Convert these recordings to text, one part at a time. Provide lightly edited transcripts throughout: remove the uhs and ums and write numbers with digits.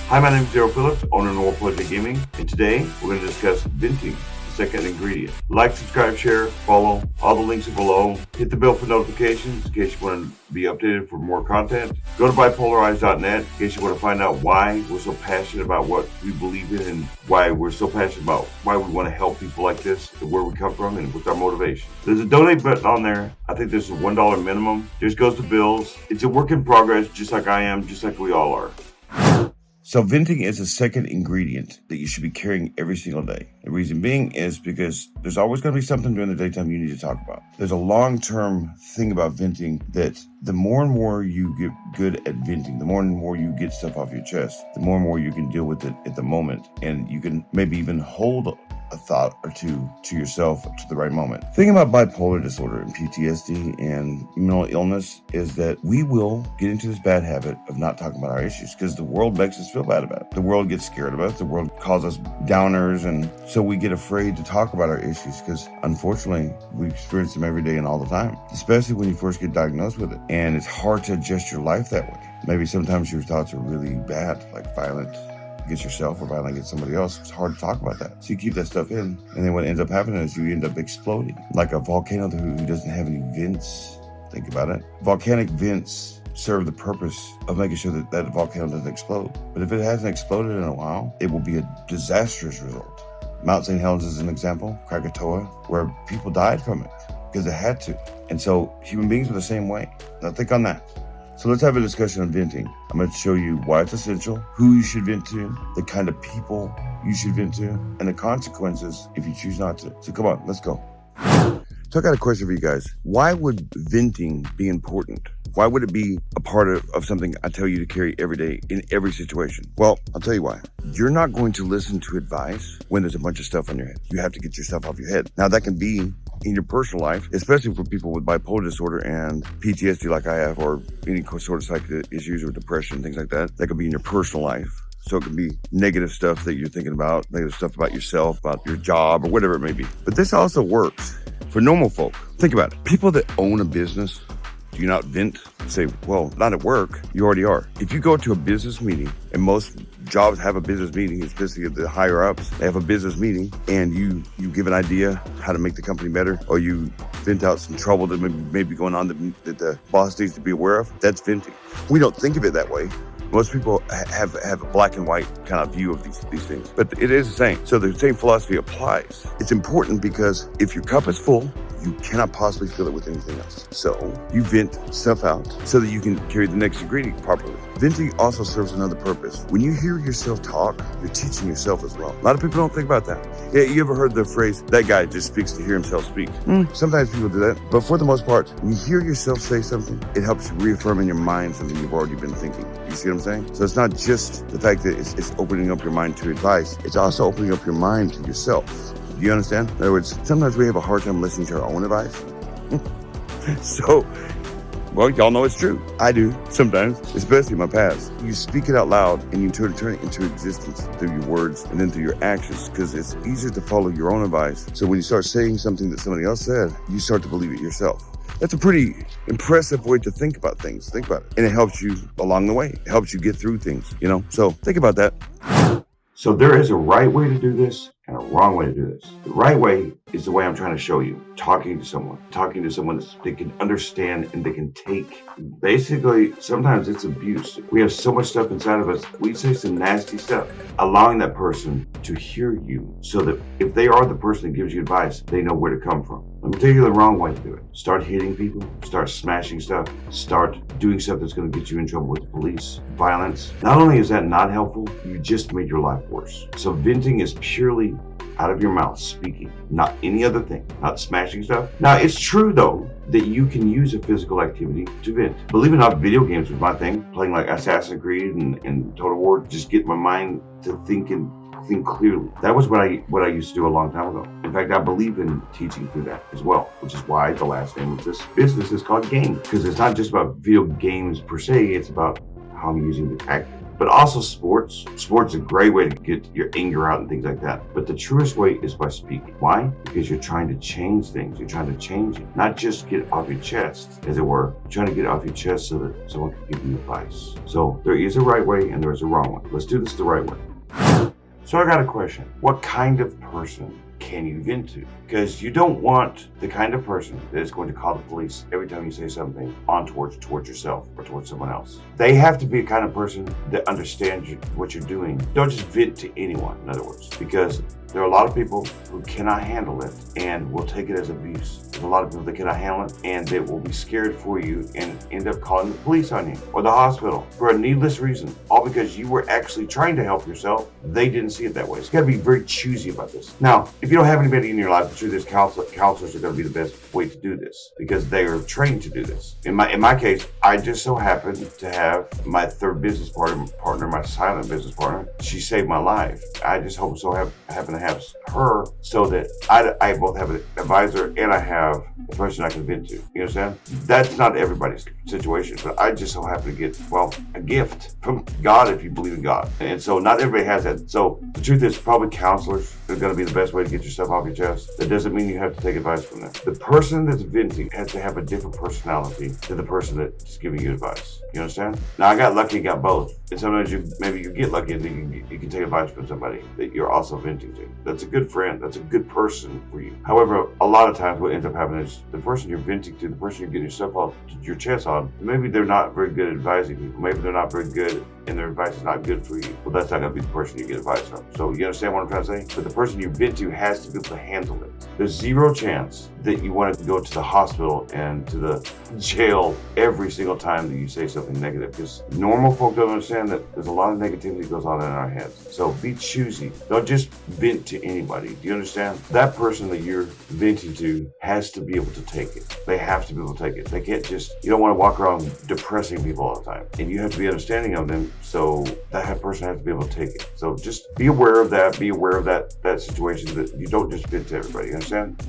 Hi, my name is Daryl Phillips, owner of Noir Apologia Gaming, and today we're going to discuss venting, the second ingredient. Like, subscribe, share, follow. All the links are below. Hit the bell for notifications in case you want to be updated for more content. Go to bipolarize.net in case you want to find out why we're so passionate about what we believe in and why we're so passionate about why we want to help people like this and where we come from and what's our motivation. There's a donate button on there. I think there's a $1 minimum. Just goes to bills. It's a work in progress, just like I am, just like we all are. So venting is a second ingredient that you should be carrying every single day. The reason being is because there's always going to be something during the daytime you need to talk about. There's a long-term thing about venting that the more and more you get good at venting, the more and more you get stuff off your chest, the more and more you can deal with it at the moment. And you can maybe even hold a thought or two to yourself to the right moment. The thing about bipolar disorder and PTSD and mental illness is that we will get into this bad habit of not talking about our issues because the world makes us feel bad about it. The world gets scared of us. The world calls us downers. And so we get afraid to talk about our issues because unfortunately we experience them every day and all the time, especially when you first get diagnosed with it. And it's hard to adjust your life that way. Maybe sometimes your thoughts are really bad, like violent against yourself or violent against somebody else. It's hard to talk about that. So you keep that stuff in, and then what ends up happening is you end up exploding. Like a volcano who doesn't have any vents. Think about it. Volcanic vents serve the purpose of making sure that that volcano doesn't explode. But if it hasn't exploded in a while, it will be a disastrous result. Mount St. Helens is an example, Krakatoa, where people died from it because they had to. And so human beings are the same way. Now think on that. So let's have a discussion on venting. I'm going to show you why it's essential, who you should vent to, the kind of people you should vent to, and the consequences if you choose not to. So come on, let's go. So I got a question for you guys. Why would venting be important? Why would it be a part of something I tell you to carry every day in every situation? Well, I'll tell you why. You're not going to listen to advice when there's a bunch of stuff on your head. You have to get your stuff off your head. Now that can be in your personal life, especially for people with bipolar disorder and PTSD like I have, or any sort of psychic issues or depression, things like that. That could be in your personal life. So it can be negative stuff that you're thinking about, negative stuff about yourself, about your job, or whatever it may be. But this also works for normal folk. Think about it. People that own a business, do you not vent? Say, well, not at work. You already are. If you go to a business meeting, and most jobs have a business meeting, especially the higher ups, they have a business meeting, and you give an idea how to make the company better, or you vent out some trouble that may be going on that the boss needs to be aware of. That's venting. We don't think of it that way. Most people have a black and white kind of view of these things, but it is the same. So the same philosophy applies. It's important because if your cup is full, you cannot possibly fill it with anything else. So you vent stuff out so that you can carry the next ingredient properly. Venting also serves another purpose. When you hear yourself talk, you're teaching yourself as well. A lot of people don't think about that. Yeah, you ever heard the phrase, that guy just speaks to hear himself speak? Sometimes people do that, but for the most part, when you hear yourself say something, it helps you reaffirm in your mind something you've already been thinking. You see what I'm saying? So it's not just the fact that it's opening up your mind to advice, it's also opening up your mind to yourself. Do you understand? In other words, sometimes we have a hard time listening to our own advice. So, well, y'all know it's true. I do sometimes, especially in my past. You speak it out loud and you turn it into existence through your words and then through your actions because it's easier to follow your own advice. So when you start saying something that somebody else said, you start to believe it yourself. That's a pretty impressive way to think about things. Think about it. And it helps you along the way. It helps you get through things, you know? So think about that. So there is a right way to do this and a wrong way to do this. The right way is the way I'm trying to show you. Talking to someone that they can understand and they can take. Basically, sometimes it's abuse. We have so much stuff inside of us. We say some nasty stuff. Allowing that person to hear you so that if they are the person that gives you advice, they know where to come from. Let me tell you the wrong way to do it. Start hitting people, start smashing stuff, start doing stuff that's going to get you in trouble with the police, violence. Not only is that not helpful, you just made your life worse. So venting is purely out of your mouth speaking, not any other thing, not smashing stuff. Now, it's true though that you can use a physical activity to vent. Believe it or not, video games was my thing, playing like Assassin's Creed and Total War, just get my mind to think clearly. That was what I used to do a long time ago. In fact, I believe in teaching through that as well, which is why the last name of this business is called Game, because it's not just about video games per se, it's about how I'm using the tactic. But also sports. Sports is a great way to get your anger out and things like that. But the truest way is by speaking. Why? Because you're trying to change things. You're trying to change it. Not just get off your chest, as it were. You're trying to get it off your chest so that someone can give you advice. So there is a right way and there is a wrong way. Let's do this the right way. So I got a question. What kind of person can you vent to? Because you don't want the kind of person that is going to call the police every time you say something towards yourself or towards someone else. They have to be a kind of person that understands what you're doing. Don't just vent to anyone, in other words, because there are a lot of people who cannot handle it and will take it as abuse. There's a lot of people that cannot handle it and that will be scared for you and end up calling the police on you or the hospital for a needless reason, all because you were actually trying to help yourself. They didn't see it that way. So you got to be very choosy about this. Now, if you don't have anybody in your life, the truth is counselors are going to be the best way to do this because they are trained to do this. In my case, I just so happened to have my third business partner, my silent business partner. She saved my life. I just happen to have her so that I both have an advisor and I have a person I can vent to. You understand? That's not everybody's situation, but I just so happen to get, a gift from God if you believe in God. And so not everybody has that. So the truth is probably counselors are going to be the best way to get yourself off your chest. That doesn't mean you have to take advice from them. The person that's venting has to have a different personality than the person that's giving you advice. You understand? Now I got lucky and got both. And sometimes you get lucky and then you can take advice from somebody that you're also venting to. That's a good friend. That's a good person for you. However, a lot of times what ends up happening is the person you're venting to, the person you're getting yourself off your chest on, maybe they're not very good at advising people. Maybe they're not very good and their advice is not good for you. Well, that's not going to be the person you get advice from. So you understand what I'm trying to say? But the person you vent to has to be able to handle it. There's zero chance that you want to go to the hospital and to the jail every single time that you say something negative, because normal folk don't understand that there's a lot of negativity that goes on in our heads. So be choosy. Don't just vent to anybody. Do you understand? That person that you're venting to has to be able to take it. They have to be able to take it. They can't just, you don't want to walk around depressing people all the time. And you have to be understanding of them, so that person has to be able to take it. So just be aware of that. Be aware of that situation, that you don't just vent to everybody. You understand?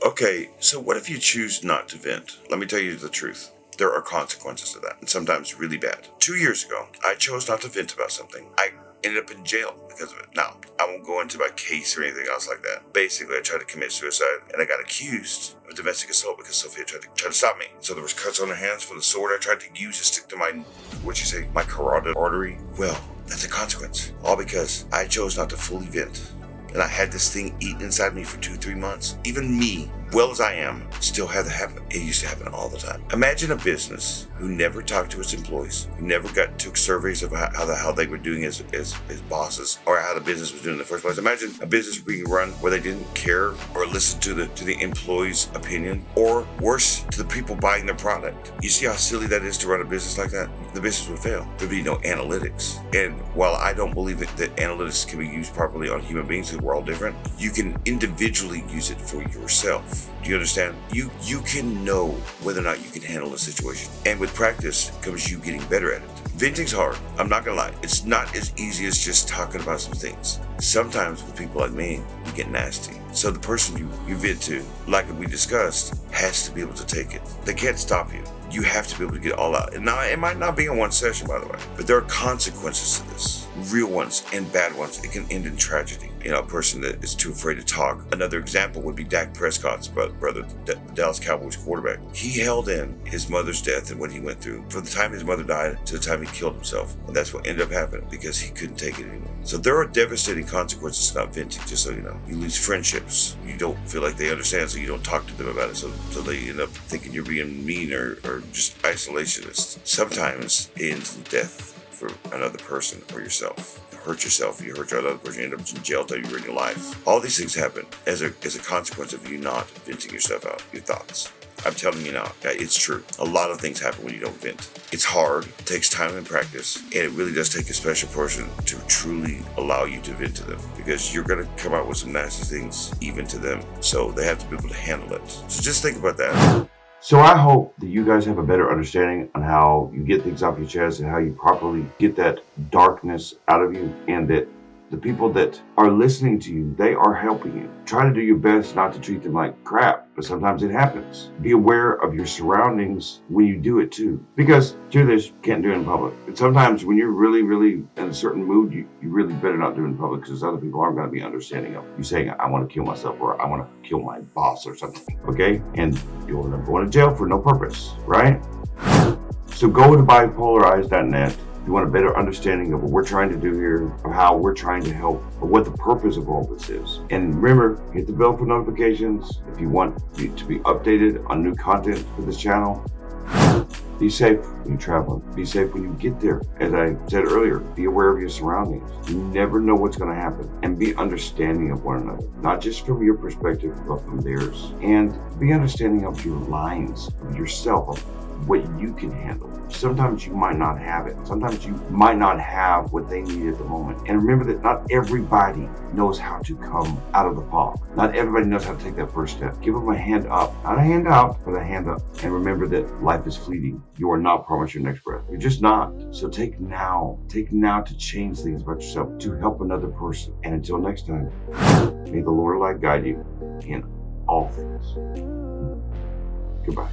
Okay, so what if you choose not to vent? Let me tell you the truth. There are consequences to that, and sometimes really bad. 2 years ago, I chose not to vent about something. I ended up in jail because of it. Now, I won't go into my case or anything else like that. Basically, I tried to commit suicide, and I got accused of domestic assault because Sophia tried to stop me. So there was cuts on her hands from the sword I tried to use to stick to my carotid artery. Well, that's a consequence. All because I chose not to fully vent. And I had this thing eaten inside me for 2-3 months. Even me, well as I am, still had to happen. It used to happen all the time. Imagine a business who never talked to its employees, who never took surveys of how they were doing as bosses, or how the business was doing in the first place. Imagine a business being run where they didn't care or listen to the employee's opinion, or worse, to the people buying their product. You see how silly that is to run a business like that? The business would fail. There'd be no analytics. And while I don't believe that analytics can be used properly on human beings, because we're all different, you can individually use it for yourself. Do you understand? You can know whether or not you can handle a situation. And with practice comes you getting better at it. Venting's hard. I'm not gonna lie. It's not as easy as just talking about some things. Sometimes with people like me, we get nasty. So the person you vent to, like we discussed, has to be able to take it. They can't stop you. You have to be able to get it all out. And now, it might not be in one session, by the way, but there are consequences to this. Real ones and bad ones. It can end in tragedy. A person that is too afraid to talk. Another example would be Dak Prescott's brother, the Dallas Cowboys quarterback. He held in his mother's death and what he went through from the time his mother died to the time he killed himself. And that's what ended up happening because he couldn't take it anymore. So there are devastating consequences to not venting, just so you know. You lose friendships. You don't feel like they understand, so you don't talk to them about it. So they end up thinking you're being mean or just isolationist. Sometimes it ends in death for another person or yourself. Hurt yourself, you hurt your other person, you end up in jail till you're in your life. All these things happen as a consequence of you not venting yourself out, your thoughts. I'm telling you now, it's true. A lot of things happen when you don't vent. It's hard, it takes time and practice, and it really does take a special person to truly allow you to vent to them, because you're going to come out with some nasty things even to them, so they have to be able to handle it. So just think about that. So I hope that you guys have a better understanding on how you get things off your chest and how you properly get that darkness out of you, and that the people that are listening to you, they are helping you. Try to do your best not to treat them like crap, but sometimes it happens. Be aware of your surroundings when you do it too. Because do this, you can't do it in public. And sometimes when you're really, really in a certain mood, you really better not do it in public because other people aren't going to be understanding of you saying, I want to kill myself or I want to kill my boss or something. Okay? And you'll end up going to jail for no purpose, right? So go to bipolarize.net. If you want a better understanding of what we're trying to do here, of how we're trying to help, or what the purpose of all this is. And remember, hit the bell for notifications if you want to be updated on new content for this channel. Be safe when you're traveling. Be safe when you get there. As I said earlier, be aware of your surroundings. You never know what's going to happen. And be understanding of one another, not just from your perspective, but from theirs. And be understanding of your lines, of yourself, of what you can handle. Sometimes you might not have it. Sometimes you might not have what they need at the moment. And remember that not everybody knows how to come out of the fog. Not everybody knows how to take that first step. Give them a hand up. Not a hand out, but a hand up. And remember that life is fleeting. You are not promised your next breath. You're just not. So take now. Take now to change things about yourself, to help another person. And until next time, may the Lord light guide you in all things. Goodbye.